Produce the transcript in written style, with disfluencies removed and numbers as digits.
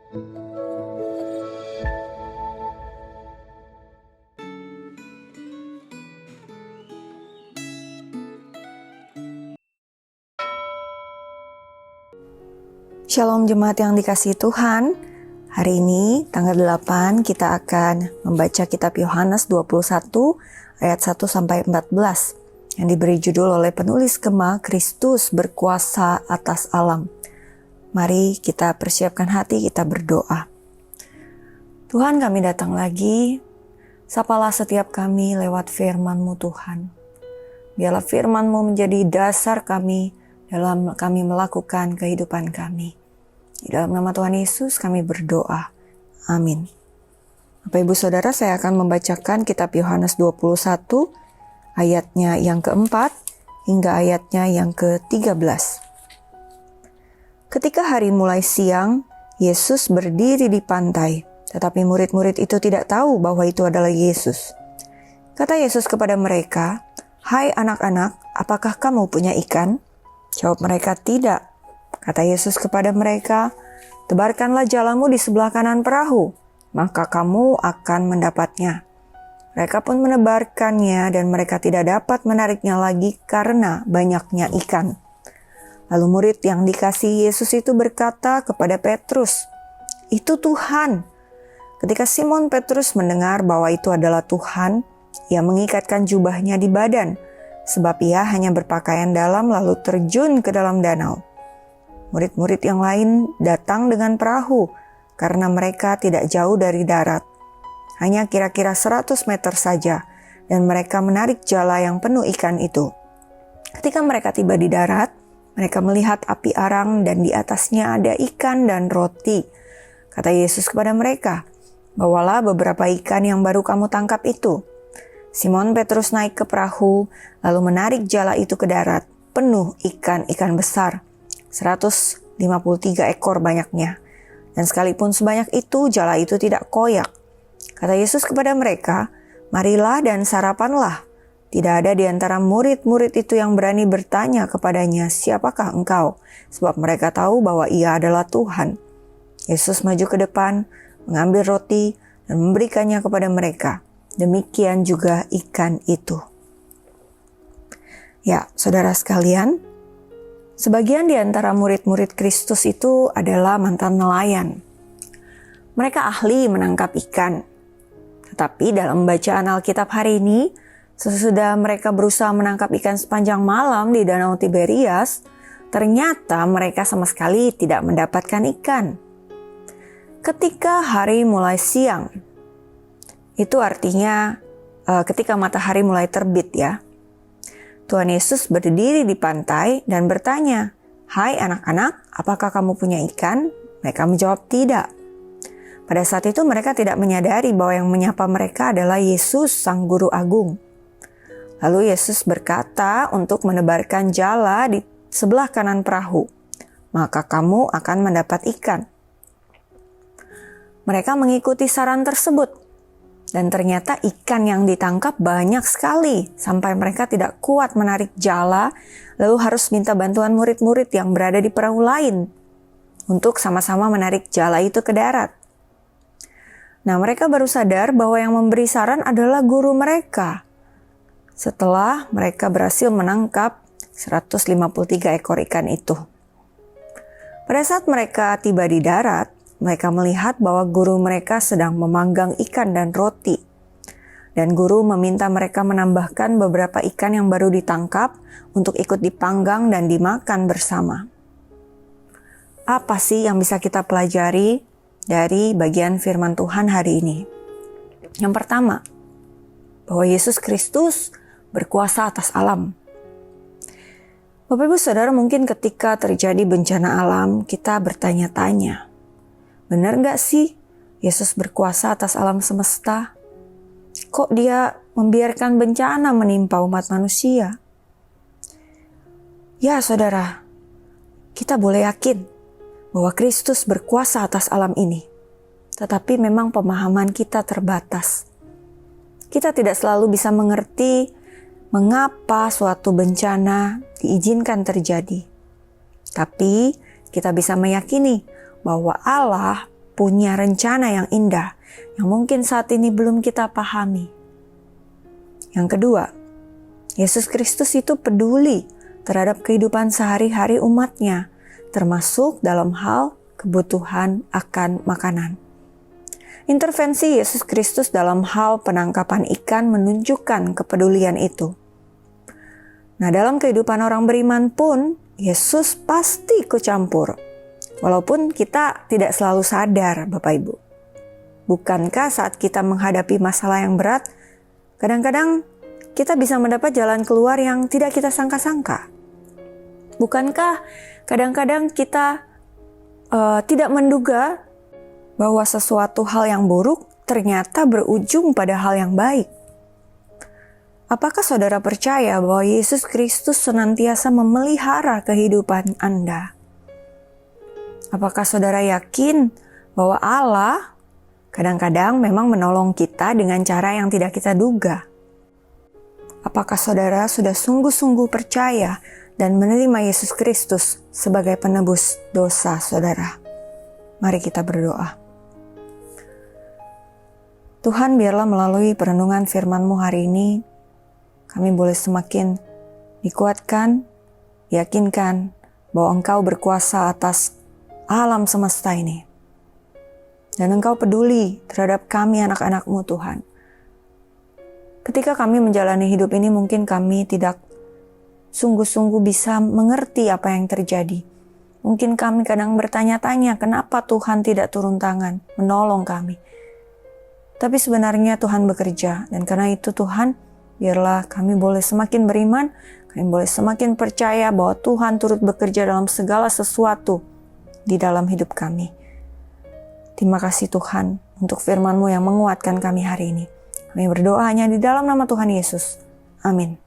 Shalom jemaat yang dikasihi Tuhan. Hari ini tanggal 8 kita akan membaca kitab Yohanes 21 ayat 1 sampai 14 yang diberi judul oleh penulis Gema, Kristus berkuasa atas alam. Mari kita persiapkan hati, kita berdoa. Tuhan, kami datang lagi. Sapalah setiap kami lewat firman-Mu Tuhan. Biarlah firman-Mu menjadi dasar kami dalam kami melakukan kehidupan kami. Di dalam nama Tuhan Yesus kami berdoa. Amin. Bapak Ibu Saudara, saya akan membacakan kitab Yohanes 21 ayatnya yang keempat hingga ayatnya yang ke-13. Ketika hari mulai siang, Yesus berdiri di pantai, tetapi murid-murid itu tidak tahu bahwa itu adalah Yesus. Kata Yesus kepada mereka, "Hai anak-anak, apakah kamu punya ikan?" Jawab mereka, "Tidak." Kata Yesus kepada mereka, "Tebarkanlah jalamu di sebelah kanan perahu, maka kamu akan mendapatnya." Mereka pun menebarkannya dan mereka tidak dapat menariknya lagi karena banyaknya ikan. Lalu murid yang dikasihi Yesus itu berkata kepada Petrus, "Itu Tuhan." Ketika Simon Petrus mendengar bahwa itu adalah Tuhan, ia mengikatkan jubahnya di badan, sebab ia hanya berpakaian dalam lalu terjun ke dalam danau. Murid-murid yang lain datang dengan perahu karena mereka tidak jauh dari darat. Hanya kira-kira 100 meter saja dan mereka menarik jala yang penuh ikan itu. Ketika mereka tiba di darat, mereka melihat api arang dan di atasnya ada ikan dan roti. Kata Yesus kepada mereka, "Bawalah beberapa ikan yang baru kamu tangkap itu." Simon Petrus naik ke perahu, lalu menarik jala itu ke darat, penuh ikan-ikan besar, 153 ekor banyaknya. Dan sekalipun sebanyak itu, jala itu tidak koyak. Kata Yesus kepada mereka, "Marilah dan sarapanlah." Tidak ada di antara murid-murid itu yang berani bertanya kepadanya, "Siapakah engkau?" Sebab mereka tahu bahwa ia adalah Tuhan. Yesus maju ke depan, mengambil roti, dan memberikannya kepada mereka. Demikian juga ikan itu. Ya, saudara sekalian, sebagian di antara murid-murid Kristus itu adalah mantan nelayan. Mereka ahli menangkap ikan. Tetapi dalam bacaan Alkitab hari ini, sesudah mereka berusaha menangkap ikan sepanjang malam di Danau Tiberias, ternyata mereka sama sekali tidak mendapatkan ikan. Ketika hari mulai siang, itu artinya ketika matahari mulai terbit ya. Tuhan Yesus berdiri di pantai dan bertanya, "Hai anak-anak, apakah kamu punya ikan?" Mereka menjawab tidak. Pada saat itu mereka tidak menyadari bahwa yang menyapa mereka adalah Yesus, Sang Guru Agung. Lalu Yesus berkata untuk menebarkan jala di sebelah kanan perahu, "Maka kamu akan mendapat ikan." Mereka mengikuti saran tersebut. Dan ternyata ikan yang ditangkap banyak sekali sampai mereka tidak kuat menarik jala, lalu harus minta bantuan murid-murid yang berada di perahu lain untuk sama-sama menarik jala itu ke darat. Nah, mereka baru sadar bahwa yang memberi saran adalah guru mereka. Setelah mereka berhasil menangkap 153 ekor ikan itu. Pada saat mereka tiba di darat, mereka melihat bahwa guru mereka sedang memanggang ikan dan roti. Dan guru meminta mereka menambahkan beberapa ikan yang baru ditangkap untuk ikut dipanggang dan dimakan bersama. Apa sih yang bisa kita pelajari dari bagian firman Tuhan hari ini? Yang pertama, bahwa Yesus Kristus berkuasa atas alam. Bapak Ibu Saudara, mungkin ketika terjadi bencana alam, kita bertanya-tanya, benar gak sih Yesus berkuasa atas alam semesta? Kok dia membiarkan bencana menimpa umat manusia? Ya saudara, kita boleh yakin bahwa Kristus berkuasa atas alam ini. Tetapi memang pemahaman kita terbatas. Kita tidak selalu bisa mengerti mengapa suatu bencana diizinkan terjadi. Tapi kita bisa meyakini bahwa Allah punya rencana yang indah yang mungkin saat ini belum kita pahami. Yang kedua, Yesus Kristus itu peduli terhadap kehidupan sehari-hari umatnya, termasuk dalam hal kebutuhan akan makanan. Intervensi Yesus Kristus dalam hal penangkapan ikan menunjukkan kepedulian itu. Nah, dalam kehidupan orang beriman pun, Yesus pasti ikut campur. Walaupun kita tidak selalu sadar, Bapak Ibu. Bukankah saat kita menghadapi masalah yang berat, kadang-kadang kita bisa mendapat jalan keluar yang tidak kita sangka-sangka? Bukankah kadang-kadang kita tidak menduga bahwa sesuatu hal yang buruk ternyata berujung pada hal yang baik? Apakah saudara percaya bahwa Yesus Kristus senantiasa memelihara kehidupan Anda? Apakah saudara yakin bahwa Allah kadang-kadang memang menolong kita dengan cara yang tidak kita duga? Apakah saudara sudah sungguh-sungguh percaya dan menerima Yesus Kristus sebagai penebus dosa saudara? Mari kita berdoa. Tuhan, biarlah melalui perenungan firman-Mu hari ini, kami boleh semakin dikuatkan, yakinkan bahwa Engkau berkuasa atas alam semesta ini. Dan Engkau peduli terhadap kami anak-anak-Mu Tuhan. Ketika kami menjalani hidup ini mungkin kami tidak sungguh-sungguh bisa mengerti apa yang terjadi. Mungkin kami kadang bertanya-tanya kenapa Tuhan tidak turun tangan menolong kami. Tapi sebenarnya Tuhan bekerja, dan karena itu Tuhan, biarlah kami boleh semakin beriman, kami boleh semakin percaya bahwa Tuhan turut bekerja dalam segala sesuatu di dalam hidup kami. Terima kasih Tuhan untuk firman-Mu yang menguatkan kami hari ini. Kami berdoa hanya di dalam nama Tuhan Yesus. Amin.